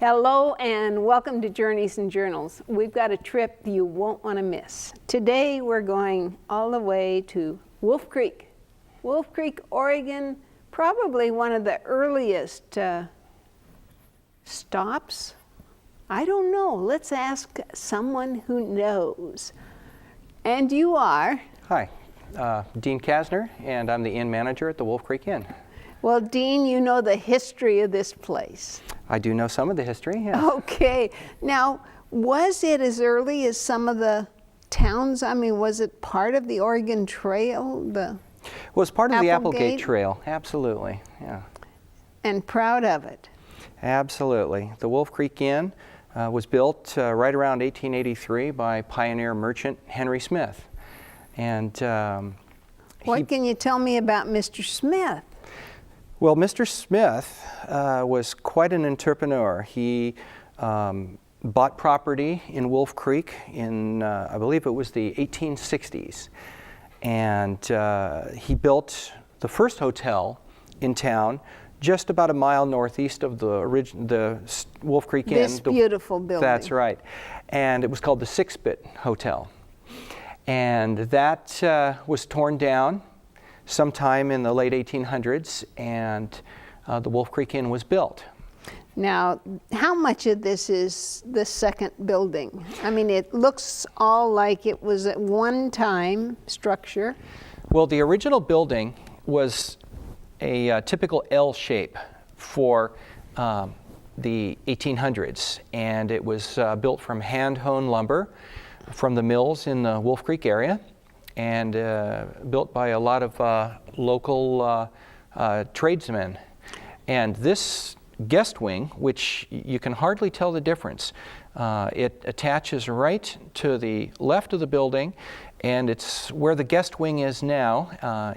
Hello and welcome to Journeys and Journals. We've got a trip you won't want to miss. Today we're going all the way to Wolf Creek. Wolf Creek, Oregon, probably one of the earliest stops. I don't know. Let's ask someone who knows. And you are? Hi, Dean Kasner, and I'm the inn manager at the Wolf Creek Inn. Well, Dean, you know the history of this place. I do know some of the history, yes. Okay. Now, was it as early as some of the towns? I mean, was it part of the Oregon Trail? Well, it's part of the Applegate Trail, absolutely, yeah. And proud of it. Absolutely. The Wolf Creek Inn was built right around 1883 by pioneer merchant Henry Smith. And what can you tell me about Mr. Smith? Well, Mr. Smith was quite an entrepreneur. He bought property in Wolf Creek in, I believe it was the 1860s. And he built the first hotel in town just about a mile northeast of the Wolf Creek Inn. This beautiful building. That's right. And it was called the 6-Bit Hotel. And that was torn down sometime in the late 1800s, and the Wolf Creek Inn was built. Now, how much of this is the second building? I mean, it looks all like it was a one-time structure. Well, the original building was a typical L shape for the 1800s, and it was built from hand-hewn lumber from the mills in the Wolf Creek area, and built by a lot of local tradesmen. And this guest wing, which you can hardly tell the difference, it attaches right to the left of the building, and it's where the guest wing is now,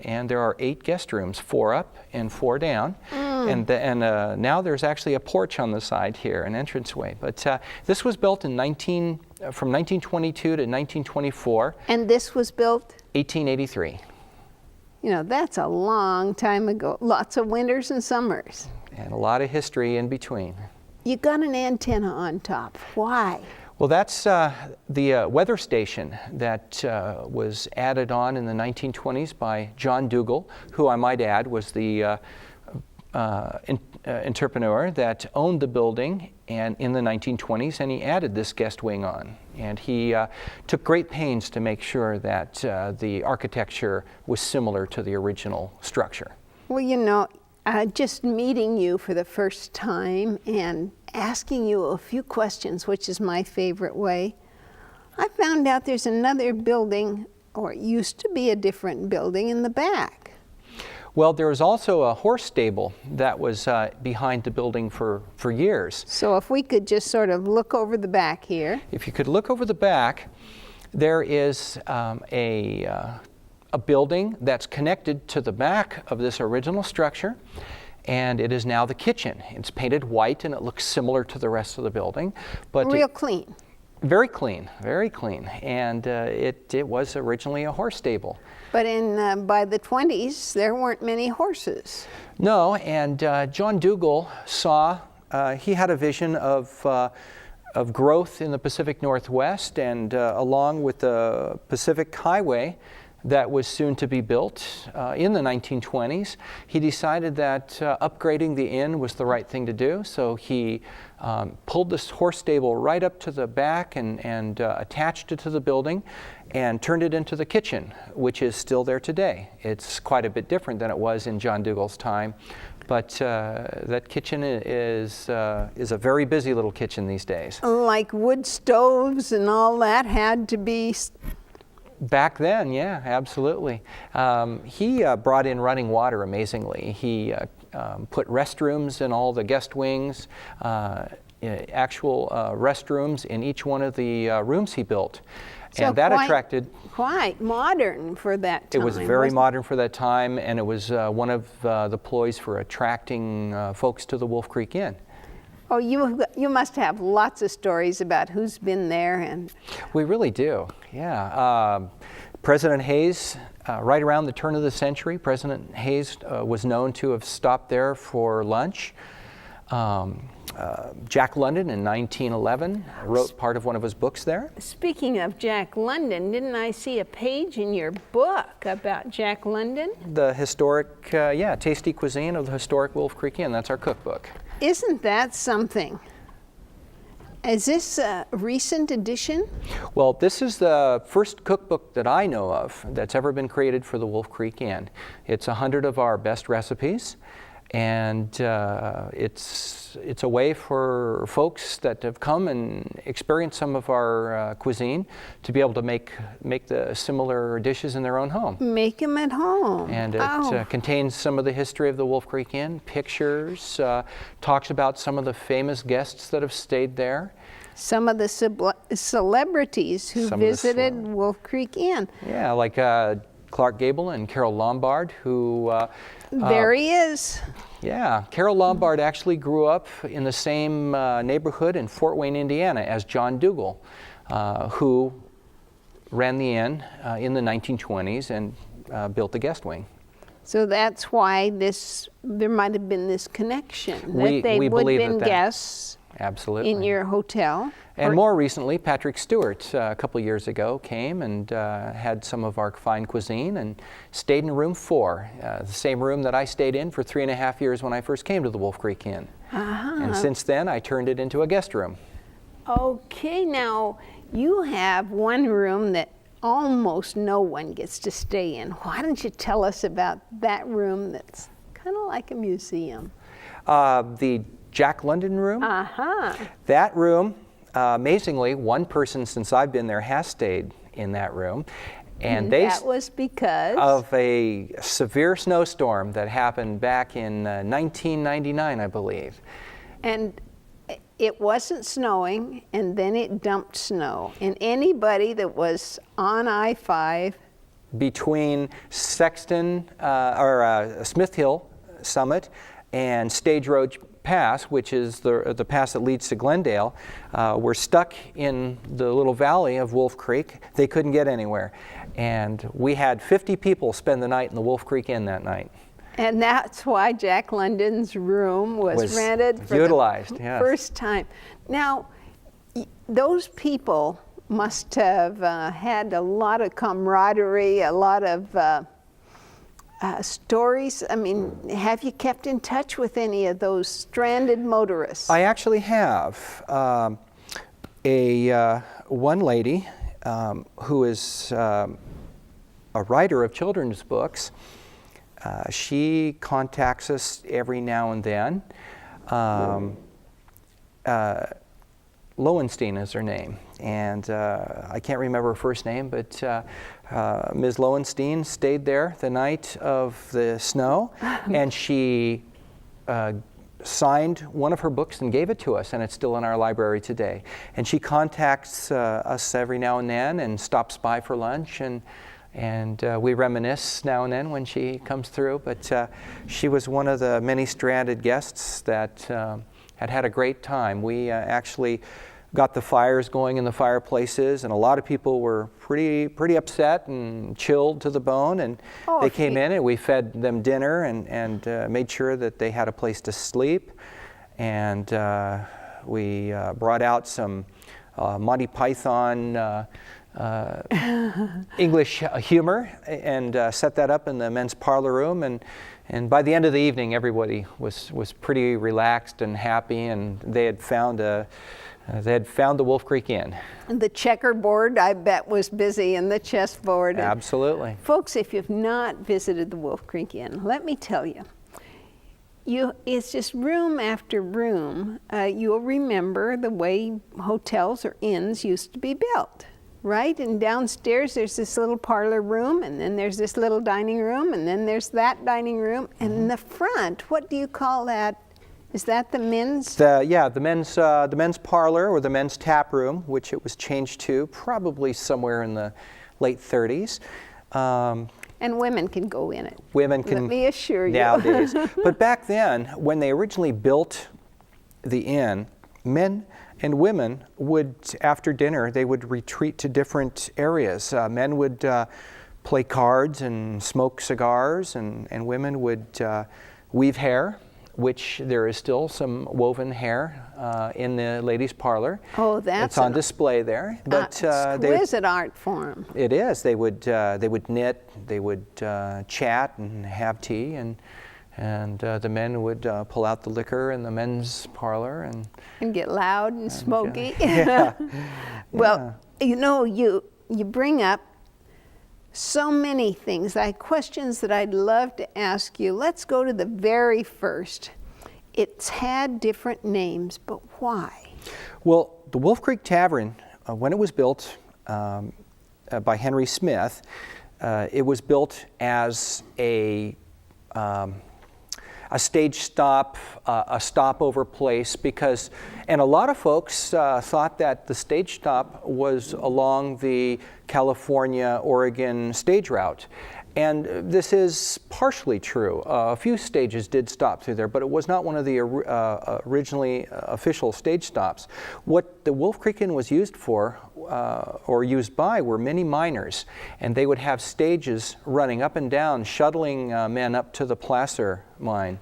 and there are 8 guest rooms, 4 up and 4 down. And now there's actually a porch on the side here, an entranceway. But this was built from 1922 to 1924. And this was built? 1883. You know, that's a long time ago. Lots of winters and summers. And a lot of history in between. You got an antenna on top. Why? Well, that's the weather station that was added on in the 1920s by John Dougal, who I might add was the entrepreneur that owned the building and in the 1920s, and he added this guest wing on. And he took great pains to make sure that the architecture was similar to the original structure. Well, you know, just meeting you for the first time and asking you a few questions, which is my favorite way, I found out there's another building, or it used to be a different building in the back. Well, there was also a horse stable that was behind the building for years. So if we could just sort of look over the back here. If you could look over the back, there is a building that's connected to the back of this original structure, and it is now the kitchen. It's painted white and it looks similar to the rest of the building. But real clean. Very clean, very clean. And it was originally a horse stable. But by the 20s, there weren't many horses. No, and John Dougal saw, he had a vision of growth in the Pacific Northwest, and along with the Pacific Highway that was soon to be built in the 1920s, he decided that upgrading the inn was the right thing to do. So he pulled this horse stable right up to the back and attached it to the building and turned it into the kitchen, which is still there today. It's quite a bit different than it was in John Dougal's time, but that kitchen is a very busy little kitchen these days. Like wood stoves and all that had to be... Back then, yeah, absolutely. He brought in running water amazingly. He put restrooms in all the guest wings, actual restrooms in each one of the rooms he built. So and that attracted... Quite modern for that time. It was very modern for that time, and it was one of the ploys for attracting folks to the Wolf Creek Inn. Oh, you must have lots of stories about who's been there. And we really do, yeah. President Hayes, right around the turn of the century, President Hayes was known to have stopped there for lunch. Jack London in 1911 wrote part of one of his books there. Speaking of Jack London, didn't I see a page in your book about Jack London? The historic, tasty cuisine of the historic Wolf Creek Inn. That's our cookbook. Isn't that something? Is this a recent edition? Well, this is the first cookbook that I know of that's ever been created for the Wolf Creek Inn. It's 100 of our best recipes, and it's a way for folks that have come and experienced some of our cuisine to be able to make the similar dishes in their own home. Make them at home. And it contains some of the history of the Wolf Creek Inn, pictures, talks about some of the famous guests that have stayed there. Some of the celebrities who visited Wolf Creek Inn. Yeah, like Clark Gable and Carol Lombard, who... there he is. Yeah, Carol Lombard actually grew up in the same neighborhood in Fort Wayne, Indiana, as John Dougal, who ran the inn in the 1920s and built the guest wing. So that's why there might have been this connection, that they would have been guests. Absolutely. In your hotel. And more recently, Patrick Stewart, a couple years ago, came and had some of our fine cuisine and stayed in room 4, the same room that I stayed in for 3.5 years when I first came to the Wolf Creek Inn. And since then, I turned it into a guest room. Okay, now you have one room that almost no one gets to stay in. Why don't you tell us about that room that's kind of like a museum? The Jack London room. That room, amazingly, one person since I've been there has stayed in that room. And that was because? Of a severe snowstorm that happened back in 1999, I believe. And it wasn't snowing, and then it dumped snow. And anybody that was on I-5 between Sexton Smith Hill Summit and Stage Road Pass, which is the pass that leads to Glendale, were stuck in the little valley of Wolf Creek. They couldn't get anywhere. And we had 50 people spend the night in the Wolf Creek Inn that night. And that's why Jack London's room was rented for utilized, the first time. Now, those people must have had a lot of camaraderie, a lot of stories. I mean, have you kept in touch with any of those stranded motorists? I actually have. One lady who is a writer of children's books. She contacts us every now and then. Lowenstein is her name, and I can't remember her first name, but Ms. Lowenstein stayed there the night of the snow, and she signed one of her books and gave it to us, and it's still in our library today. And she contacts us every now and then and stops by for lunch, and we reminisce now and then when she comes through. But she was one of the many stranded guests that had a great time. We actually got the fires going in the fireplaces, and a lot of people were pretty upset and chilled to the bone, and they came in and we fed them dinner and made sure that they had a place to sleep, and we brought out some Monty Python English humor and set that up in the men's parlor room, and by the end of the evening everybody was pretty relaxed and happy, and they had found the Wolf Creek Inn. And the checkerboard, I bet, was busy, and the chessboard. Absolutely. Folks, if you've not visited the Wolf Creek Inn, let me tell you, it's just room after room. You'll remember the way hotels or inns used to be built, right? And downstairs there's this little parlor room, and then there's this little dining room, and then there's that dining room. And in the front, what do you call that? Is that the men's? The men's parlor, or the men's tap room, which it was changed to probably somewhere in the late 30s. And women can go in it. Women can. Let me assure you. Nowadays. But back then, when they originally built the inn, men and women would, after dinner, they would retreat to different areas. Men would play cards and smoke cigars, and women would weave hair, which there is still some woven hair in the ladies' parlor. Oh, that's it's on display there. But exquisite art form. It is. They would knit, they would chat and have tea, and the men would pull out the liquor in the men's parlor and get loud and smoky. Yeah. Well, you know, you bring up so many things. I have questions that I'd love to ask you. Let's go to the very first. It's had different names, but why? Well, the Wolf Creek Tavern, when it was built by Henry Smith, it was built as a stage stop, a stopover place, and a lot of folks thought that the stage stop was along the California-Oregon stage route. And this is partially true. A few stages did stop through there, but it was not one of the originally official stage stops. What the Wolf Creek Inn was used for, or used by, were many miners, and they would have stages running up and down, shuttling men up to the placer mine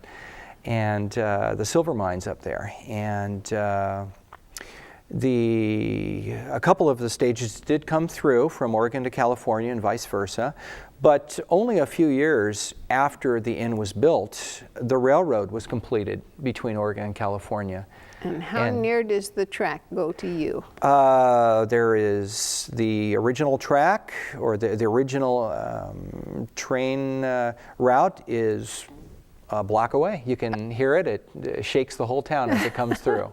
and the silver mines up there. And a couple of the stages did come through from Oregon to California and vice versa, but only a few years after the inn was built, the railroad was completed between Oregon and California. And how near does the track go to you? There is the original track, or the original train route is a block away. You can hear it. It shakes the whole town as it comes through.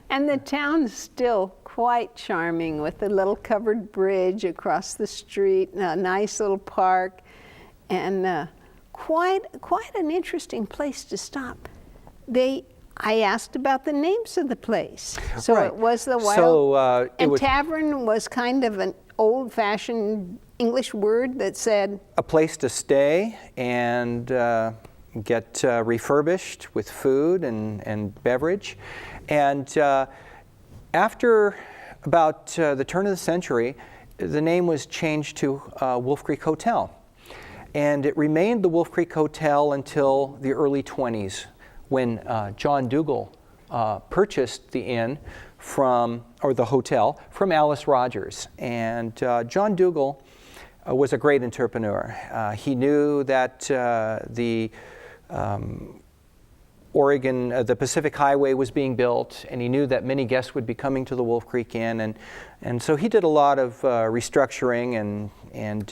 And the town's still quite charming, with a little covered bridge across the street, and a nice little park, and quite an interesting place to stop. I asked about the names of the place. So right. It was the Wild, and tavern was kind of an old-fashioned English word that said a place to stay and get refurbished with food and beverage. And after about the turn of the century, the name was changed to Wolf Creek Hotel. And it remained the Wolf Creek Hotel until the early 20s, when John Dougal purchased the inn the hotel from Alice Rogers. And John Dougal was a great entrepreneur. He knew that the Pacific Highway was being built, and he knew that many guests would be coming to the Wolf Creek Inn, and so he did a lot of restructuring and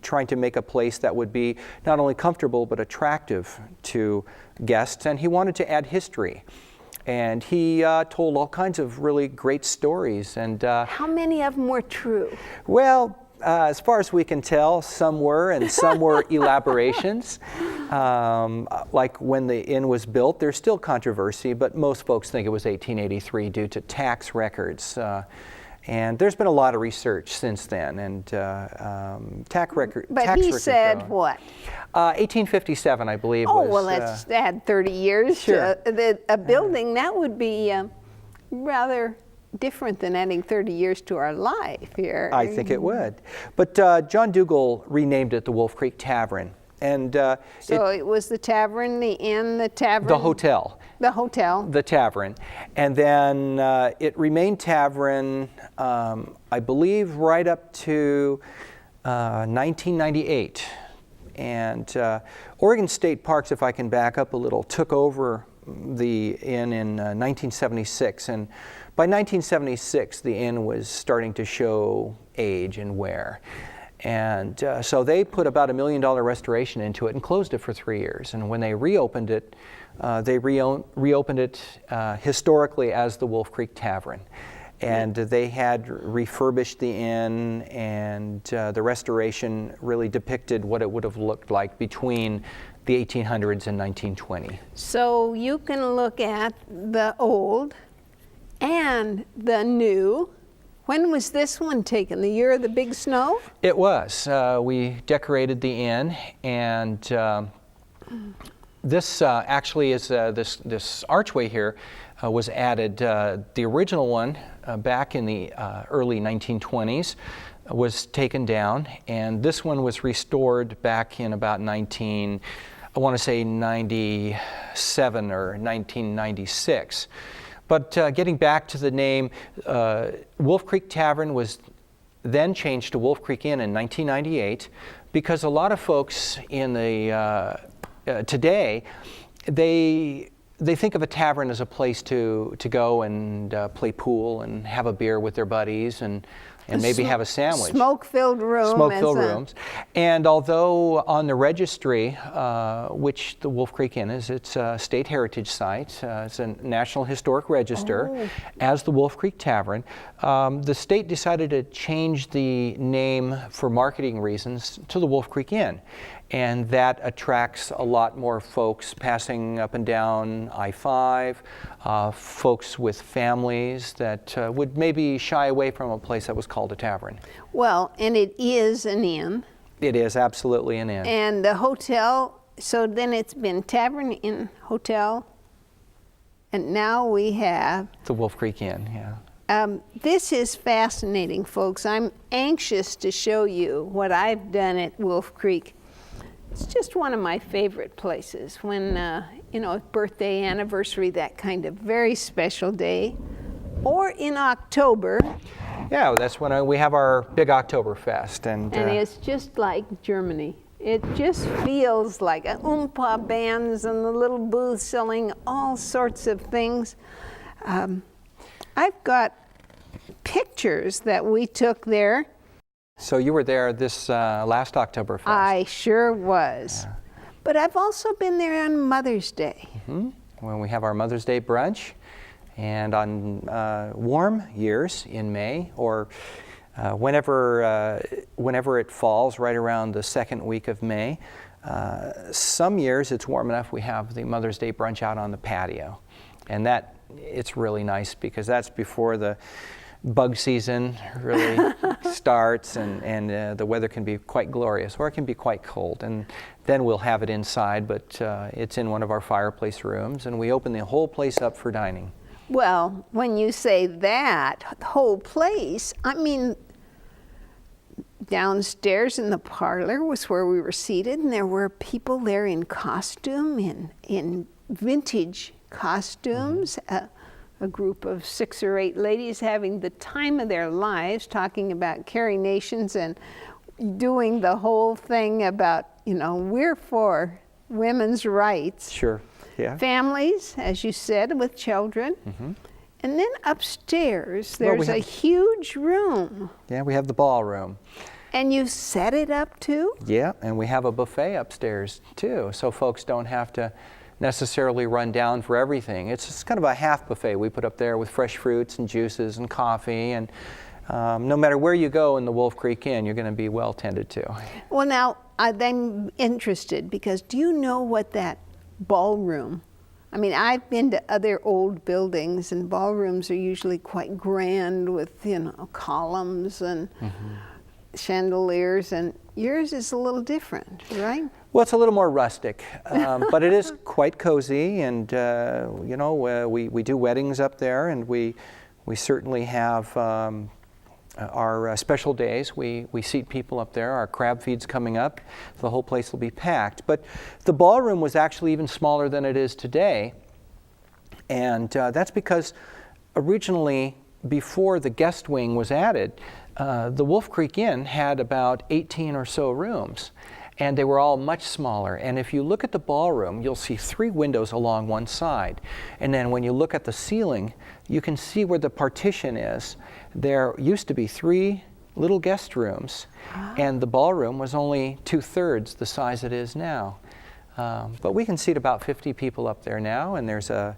trying to make a place that would be not only comfortable but attractive to guests, and he wanted to add history. And he told all kinds of really great stories. And how many of them were true? Well, as far as we can tell, some were, and some were elaborations. Like when the inn was built, there's still controversy, but most folks think it was 1883 due to tax records. And there's been a lot of research since then, and tax records. But he said what? 1857, I believe. Oh, well, let's add 30 years. Sure. A building, that would be rather different than adding 30 years to our life here. I think it would. But John Dougal renamed it the Wolf Creek Tavern. And so it was the tavern, the inn, the tavern? The hotel. The hotel. The tavern. And then it remained tavern, I believe, right up to 1998. And Oregon State Parks, if I can back up a little, took over the inn in 1976. And by 1976, the inn was starting to show age and wear. And so they put about $1 million restoration into it and closed it for 3 years. And when they reopened it, they reopened it historically as the Wolf Creek Tavern. And they had refurbished the inn, and the restoration really depicted what it would have looked like between the 1800s and 1920. So you can look at the old and the new. When was this one taken? The year of the big snow? It was. We decorated the inn, and this actually is this archway here was added. The original one back in the early 1920s was taken down, and this one was restored back in about 97 or 1996. But getting back to the name, Wolf Creek Tavern was then changed to Wolf Creek Inn in 1998 because a lot of folks in the today, they think of a tavern as a place to go and play pool and have a beer with their buddies and maybe have a sandwich. Smoke-filled room. Smoke-filled rooms. And although on the registry, which the Wolf Creek Inn is, it's a state heritage site, it's a National Historic Register, as the Wolf Creek Tavern, the state decided to change the name for marketing reasons to the Wolf Creek Inn. And that attracts a lot more folks passing up and down I-5, folks with families that would maybe shy away from a place that was called a tavern. Well, and it is an inn. It is absolutely an inn. And the hotel, so then it's been Tavern, Inn, Hotel, and now we have... The Wolf Creek Inn, yeah. This is fascinating, folks. I'm anxious to show you what I've done at Wolf Creek. It's just one of my favorite places when, you know, birthday, anniversary, that kind of very special day. Or in October. Yeah, that's when we have our big Oktoberfest. And it's just like Germany. It just feels like Oompa bands and the little booths selling all sorts of things. I've got pictures that we took there. So you were there this last Oktoberfest. I sure was. Yeah. But I've also been there on Mother's Day. Mm-hmm. When we have our Mother's Day brunch, and on warm years in May, or whenever it falls, right around the second week of May. Some years it's warm enough we have the Mother's Day brunch out on the patio. And it's really nice because that's before the bug season really starts, and the weather can be quite glorious, or it can be quite cold, and then we'll have it inside, but it's in one of our fireplace rooms, and we open the whole place up for dining. Well, when you say that, the whole place, I mean, downstairs in the parlor was where we were seated, and there were people there in costume, in vintage costumes. Mm-hmm. A group of 6 or 8 ladies having the time of their lives, talking about Carrie Nations and doing the whole thing about, you know, we're for women's rights. Sure, yeah. Families, as you said, with children. Mm-hmm. And then upstairs, there's a huge room. Yeah, we have the ballroom. And you set it up too? Yeah, and we have a buffet upstairs too, so folks don't have to necessarily run down for everything. It's kind of a half buffet we put up there with fresh fruits and juices and coffee, and no matter where you go in the Wolf Creek Inn, you're going to be well tended to. Well, now, I'm interested because do you know what that ballroom, I mean, I've been to other old buildings, and ballrooms are usually quite grand with, you know, columns and chandeliers, and yours is a little different, right? Well, it's a little more rustic, but it is quite cozy, and you know, we do weddings up there, and we certainly have our special days. We seat people up there. Our crab feed's coming up. The whole place will be packed. But the ballroom was actually even smaller than it is today, and that's because originally, before the guest wing was added, the Wolf Creek Inn had about 18 or so rooms, and they were all much smaller. And if you look at the ballroom, you'll see 3 windows along one side. And then when you look at the ceiling, you can see where the partition is. There used to be 3 little guest rooms, and the ballroom was only 2/3 the size it is now. But we can seat about 50 people up there now, and there's a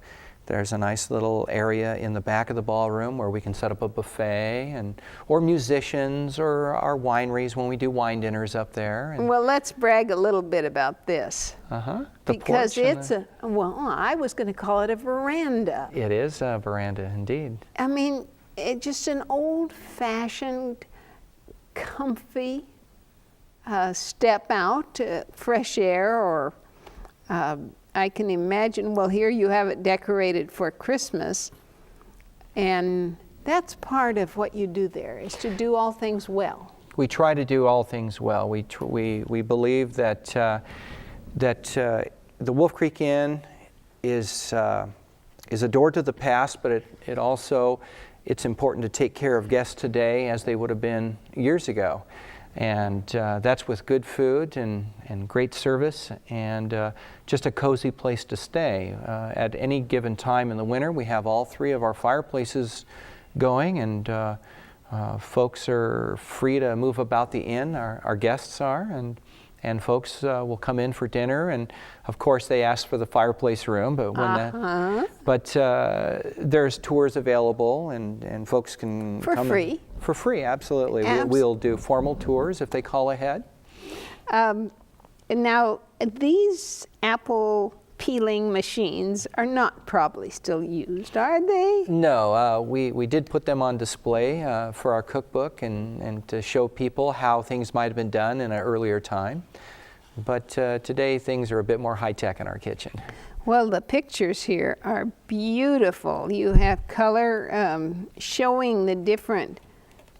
nice little area in the back of the ballroom where we can set up a buffet, or musicians, or our wineries when we do wine dinners up there. Well, let's brag a little bit about this. Because it's well, I was going to call it a veranda. It is a veranda, indeed. I mean, it's just an old-fashioned, comfy step out to fresh air, or I can imagine, well, here you have it decorated for Christmas, and that's part of what you do there, is to do all things well. We try to do all things well. We believe that the Wolf Creek Inn is is a door to the past, but it also, it's important to take care of guests today as they would have been years ago. And that's with good food and great service and just a cozy place to stay. At any given time in the winter, we have all 3 of our fireplaces going, and folks are free to move about the inn, our guests are, and folks will come in for dinner, and of course they ask for the fireplace room, but there's tours available, and folks can for come free. For free, absolutely. We'll do formal tours if they call ahead. And now, these apple peeling machines are not probably still used, are they? No, we did put them on display for our cookbook and to show people how things might have been done in an earlier time. But today things are a bit more high-tech in our kitchen. Well, the pictures here are beautiful. You have color showing the different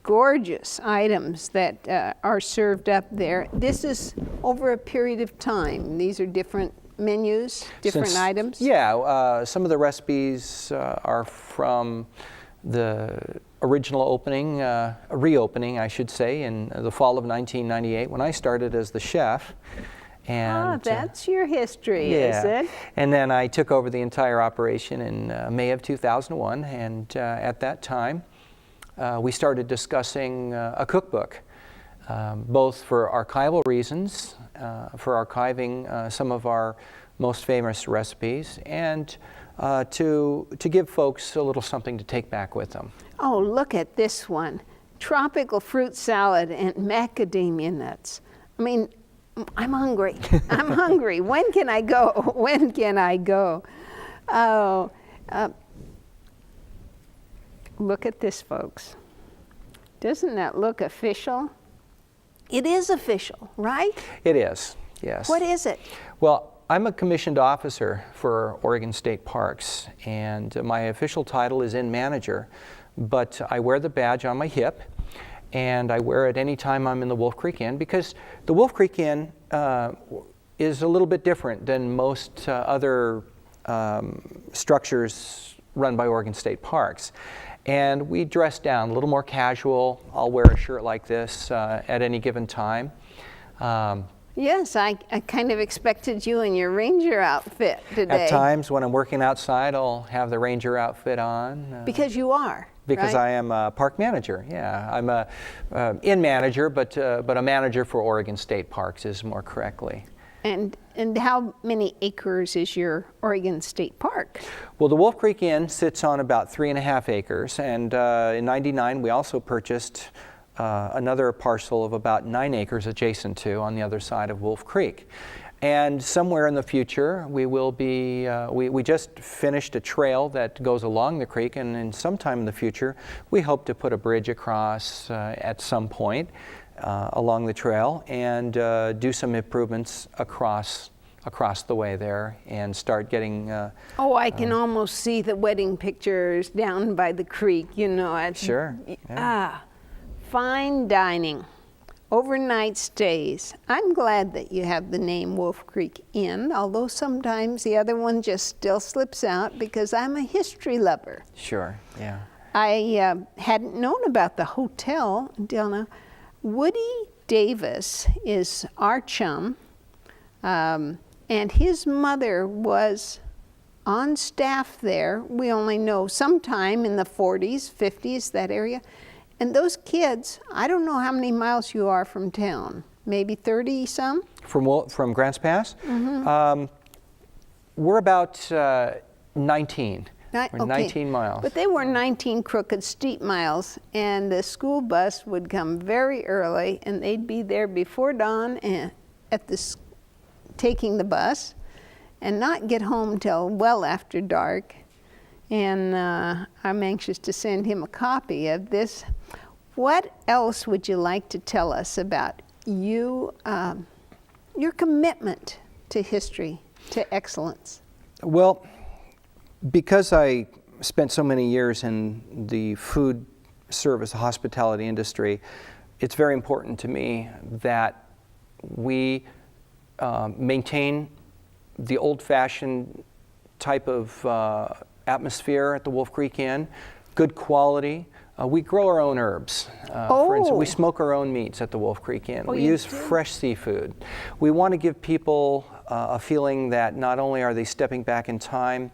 gorgeous items that are served up there. This is over a period of time. These are different menus, different items? Yeah, some of the recipes are from the original opening, reopening, I should say, in the fall of 1998 when I started as the chef. And, that's your history, yeah. is it? And then I took over the entire operation in May of 2001, and at that time we started discussing a cookbook, both for archival reasons, for archiving some of our most famous recipes, and to give folks a little something to take back with them. Oh, look at this one. Tropical fruit salad and macadamia nuts. I mean, I'm hungry. I'm hungry. When can I go? When can I go? Oh, look at this, folks. Doesn't that look official? It is official, right? It is, yes. What is it? Well, I'm a commissioned officer for Oregon State Parks, and my official title is Inn Manager, but I wear the badge on my hip, and I wear it any time I'm in the Wolf Creek Inn, because the Wolf Creek Inn is a little bit different than most other structures run by Oregon State Parks. And we dress down a little more casual. I'll wear a shirt like this at any given time. Yes, I kind of expected you in your ranger outfit today. At times when I'm working outside, I'll have the ranger outfit on. Because you are. Because right? I am a park manager, yeah. I'm a inn manager, but a manager for Oregon State Parks is more correctly. And how many acres is your Oregon State Park? Well, the Wolf Creek Inn sits on about 3.5 acres, and in '99 we also purchased another parcel of about 9 acres adjacent to on the other side of Wolf Creek. And somewhere in the future, we will be, we just finished a trail that goes along the creek, and in sometime in the future, we hope to put a bridge across at some point along the trail and do some improvements across the way there and start getting... oh, I can almost see the wedding pictures down by the creek, you know. Sure. Yeah. Fine dining. Overnight stays. I'm glad that you have the name Wolf Creek Inn, although sometimes the other one just still slips out because I'm a history lover. Sure, yeah. I hadn't known about the hotel until now. Woody Davis is our chum, and his mother was on staff there. We only know sometime in the 40s, 50s, that area. And those kids, I don't know how many miles you are from town, maybe 30 some? From Grants Pass? Mm-hmm. We're about 19. We're Okay. 19 miles. But they were 19 crooked steep miles, and the school bus would come very early, and they'd be there before dawn and taking the bus, and not get home till well after dark. And I'm anxious to send him a copy of this. What else would you like to tell us about you, your commitment to history, to excellence? Well, because I spent so many years in the food service, hospitality industry, it's very important to me that we maintain the old-fashioned type of atmosphere at the Wolf Creek Inn, good quality. We grow our own herbs. For instance, we smoke our own meats at the Wolf Creek Inn. We use fresh seafood. We want to give people a feeling that not only are they stepping back in time,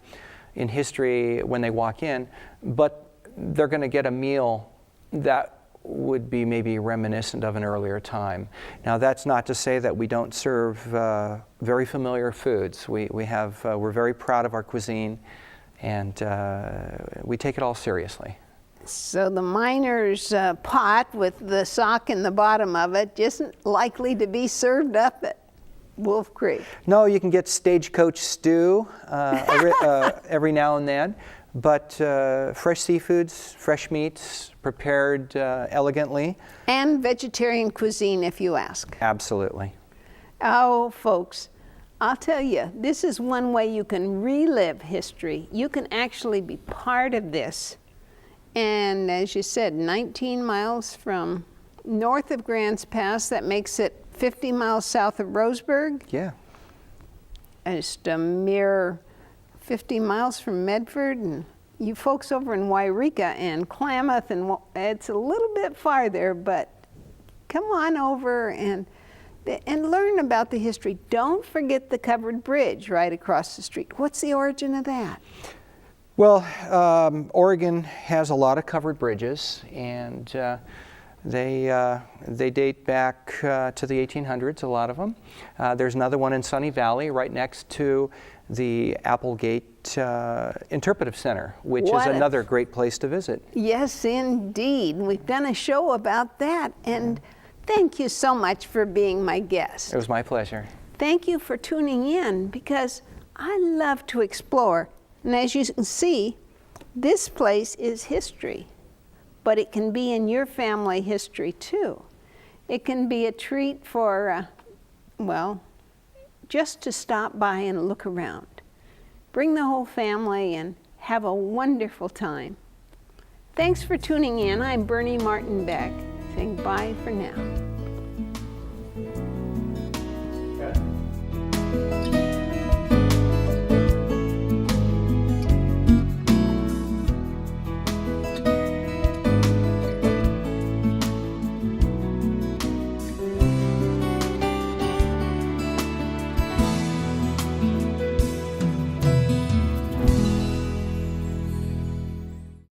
in history when they walk in, but they're going to get a meal that would be maybe reminiscent of an earlier time. Now, that's not to say that we don't serve very familiar foods. We're very proud of our cuisine, and we take it all seriously. So the miner's pot with the sock in the bottom of it isn't likely to be served up at Wolf Creek. No, you can get stagecoach stew every now and then, but fresh seafoods, fresh meats, prepared elegantly. And vegetarian cuisine, if you ask. Absolutely. Oh, folks, I'll tell you, this is one way you can relive history. You can actually be part of this. And as you said, 19 miles from north of Grants Pass, that makes it 50 miles south of Roseburg. Yeah. Just a mere 50 miles from Medford, and you folks over in Wairika and Klamath, and it's a little bit farther, but come on over and learn about the history. Don't forget the covered bridge right across the street. What's the origin of that? Well, Oregon has a lot of covered bridges, and they date back to the 1800s, a lot of them. There's another one in Sunny Valley right next to the Applegate Interpretive Center, which is another great place to visit. Yes, indeed. We've done a show about that, and thank you so much for being my guest. It was my pleasure. Thank you for tuning in, because I love to explore. And as you can see, this place is history, but it can be in your family history too. It can be a treat for, well, just to stop by and look around. Bring the whole family and have a wonderful time. Thanks for tuning in. I'm Bernie Martin Beck, saying bye for now.